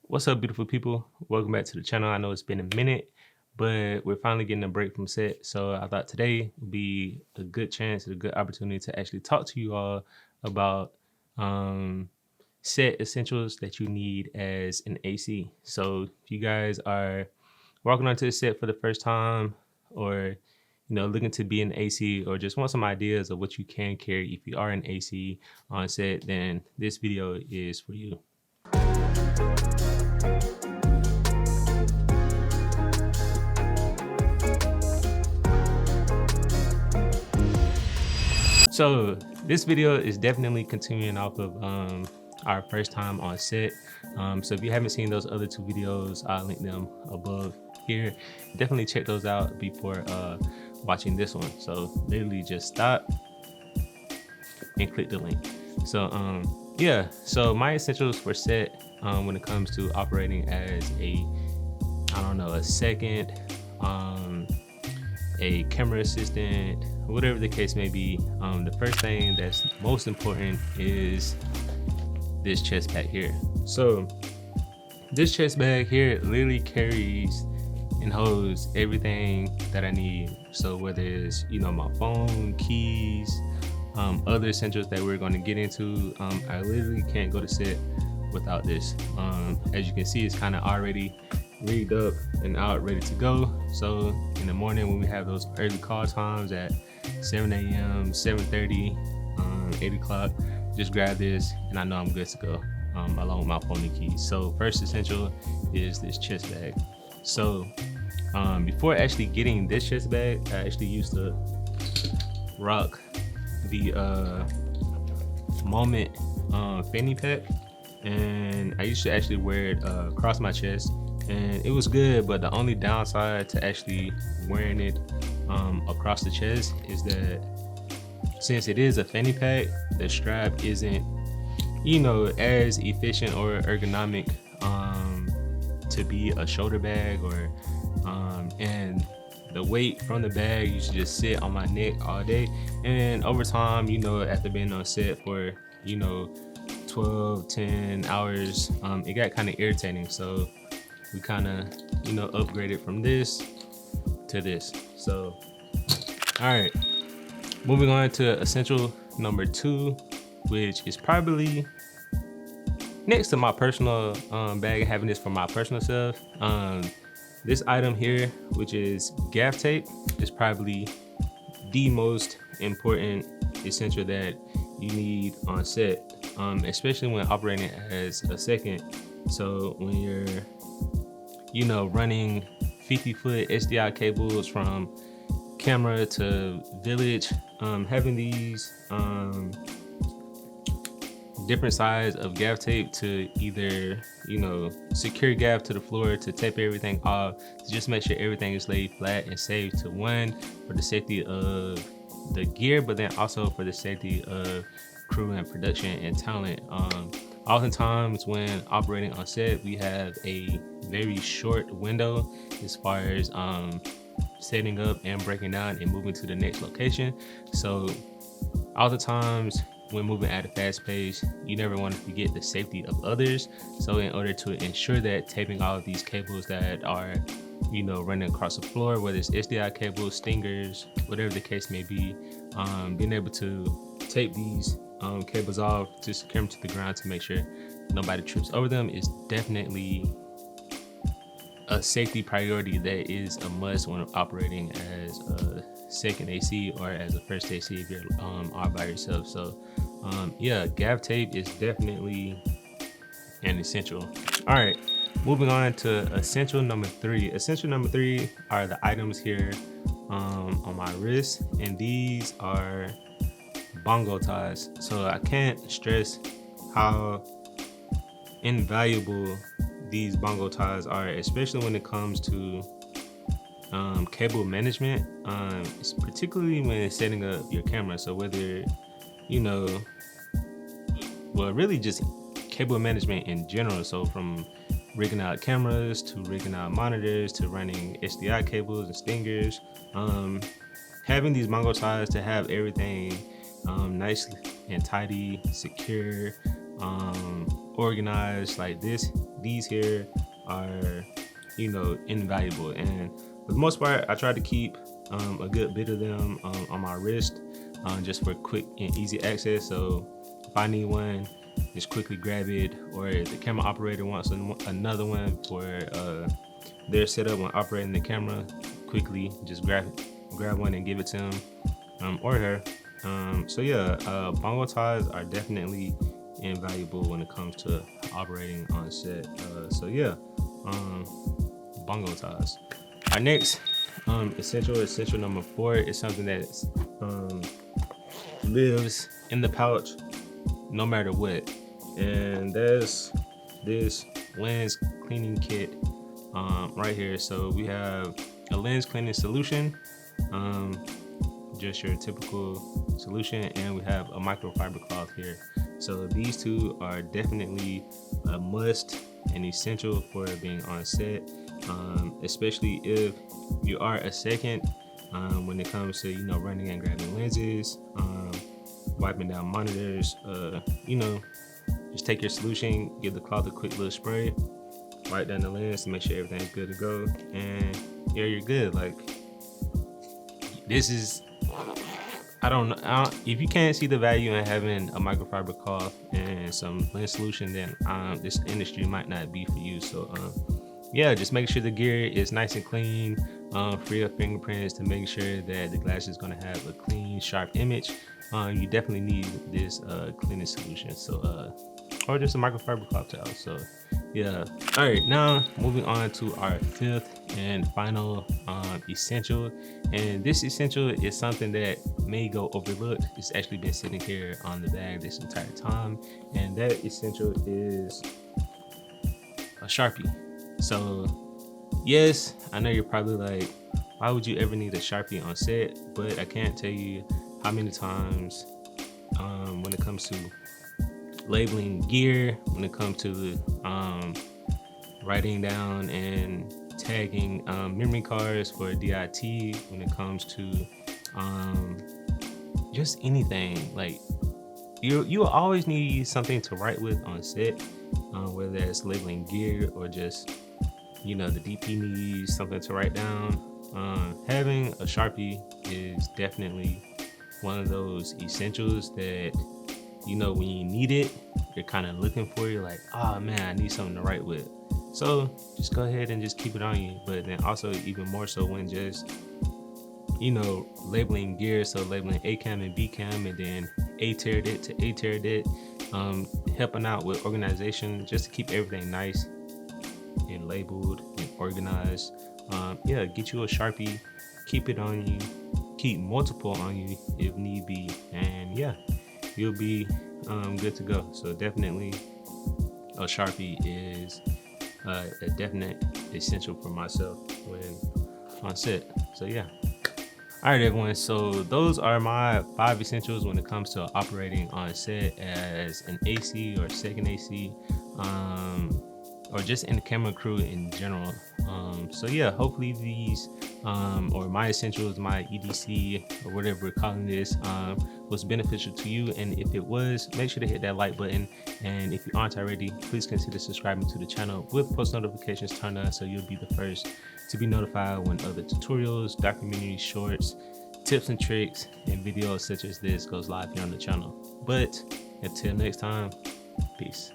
What's up, beautiful people? Welcome back to the channel. I know it's been a minute, but we're finally getting a break from set. So I thought today would be a good chance, a good opportunity to actually talk to you all about set essentials that you need as an AC. So if you guys are walking onto the set for the first time, or looking to be an AC, or just want some ideas of what you can carry if you are an AC on set, then this video is for you. So this video is definitely continuing off of our first time on set. So if you haven't seen those other two videos, I'll link them above here. Definitely check those out before watching this one. So literally just stop and click the link. So yeah, so my essentials for set when it comes to operating as a second, a camera assistant, whatever the case may be. The first thing that's most important is this chest bag here. So this chest bag here literally carries and holds everything that I need. So whether it's my phone, keys, other essentials that we're going to get into, I literally can't go to set without this. As you can see, it's kind of already rigged up and out, ready to go. So in the morning when we have those early call times at 7 a.m., 7:30, 8 o'clock, just grab this and I know I'm good to go, along with my phone and keys. So first essential is this chest bag. So before actually getting this chest bag, I actually used to rock the Moment fanny pack, and I used to actually wear it across my chest, and it was good. But the only downside to actually wearing it across the chest is that since it is a fanny pack, the strap isn't as efficient or ergonomic to be a shoulder bag, or and the weight from the bag used to just sit on my neck all day. And over time, after being on set for 12-10 hours, it got kind of irritating. So we kind of upgraded from this to this. So all right, moving on to essential number 2, which is probably next to my personal bag, and having this for my personal self. This item here, which is gaff tape, is probably the most important essential that you need on set, especially when operating as a second. So when you're running 50-foot SDI cables from camera to village, having these different size of gaff tape to either secure gaff to the floor, to tape everything off, to just make sure everything is laid flat and safe, to one, for the safety of the gear, but then also for the safety of crew and production and talent. Oftentimes when operating on set, we have a very short window as far as setting up and breaking down and moving to the next location. So oftentimes when moving at a fast pace, you never want to forget the safety of others. So in order to ensure that taping all of these cables that are running across the floor, whether it's SDI cables, stingers, whatever the case may be, being able to tape these cables off, to secure them to the ground to make sure nobody trips over them, is definitely a safety priority that is a must when operating as a second AC or as a first AC if you're all by yourself. So yeah, gaff tape is definitely an essential. All right, moving on to essential number 3. Essential number 3 are the items here on my wrist, and these are bongo ties. So I can't stress how invaluable these bongo ties are, especially when it comes to cable management, particularly when setting up your camera. So whether well, really just cable management in general. So from rigging out cameras to rigging out monitors to running SDI cables and stingers, having these bongo ties to have everything nice and tidy, secure, organized like this these here are, you know, invaluable. And for the most part, I try to keep a good bit of them on my wrist, just for quick and easy access. So if I need one, just quickly grab it, or if the camera operator wants another one for their setup when operating the camera, quickly just grab one and give it to him or her. So yeah, bongo ties are definitely invaluable when it comes to operating on set. So yeah, bongo ties. Our next essential number 4 is something that lives in the pouch no matter what, and that's this lens cleaning kit right here. So we have a lens cleaning solution, just your typical solution, and we have a microfiber cloth here. So these two are definitely a must and essential for being on set, especially if you are a second when it comes to, you know, running and grabbing lenses, wiping down monitors. You know, just take your solution, give the cloth a quick little spray, wipe down the lens to make sure everything's good to go, and yeah, you're good. Like, this is, I don't know, if you can't see the value in having a microfiber cloth and some lens solution, then this industry might not be for you. So yeah, just make sure the gear is nice and clean, free of fingerprints, to make sure that the glass is going to have a clean, sharp image. You definitely need this cleaning solution. So or just a microfiber cloth towel. So yeah. All right, now moving on to our 5th and final essential, and this essential is something that may go overlooked. It's actually been sitting here on the bag this entire time, and that essential is a Sharpie. So yes, I know you're probably like, why would you ever need a Sharpie on set? But I can't tell you how many times when it comes to labeling gear, when it comes to writing down and tagging memory cards for DIT, when it comes to just anything, like you will always need something to write with on set, whether that's labeling gear or just, you know, the DP needs something to write down. Having a Sharpie is definitely one of those essentials that, you know, when you need it, you're kind of looking for it. You're like, oh man, I need something to write with. So just go ahead and just keep it on you. But then also even more so when just, you know, labeling gear, so labeling A cam and B cam, and then A tiered it to A tiered it, helping out with organization just to keep everything nice and labeled and organized. Yeah, get you a Sharpie, keep it on you, keep multiple on you if need be, and yeah, you'll be good to go. So definitely a Sharpie is a definite essential for myself when on set. So yeah. All right, everyone. So those are my 5 essentials when it comes to operating on set as an AC or second AC, or just in the camera crew in general. So yeah, hopefully these or my essentials, my EDC or whatever we're calling this, was beneficial to you. And if it was, make sure to hit that like button. And if you aren't already, please consider subscribing to the channel with post notifications turned on, so you'll be the first to be notified when other tutorials, documentaries, shorts, tips and tricks, and videos such as this goes live here on the channel. But until next time, peace.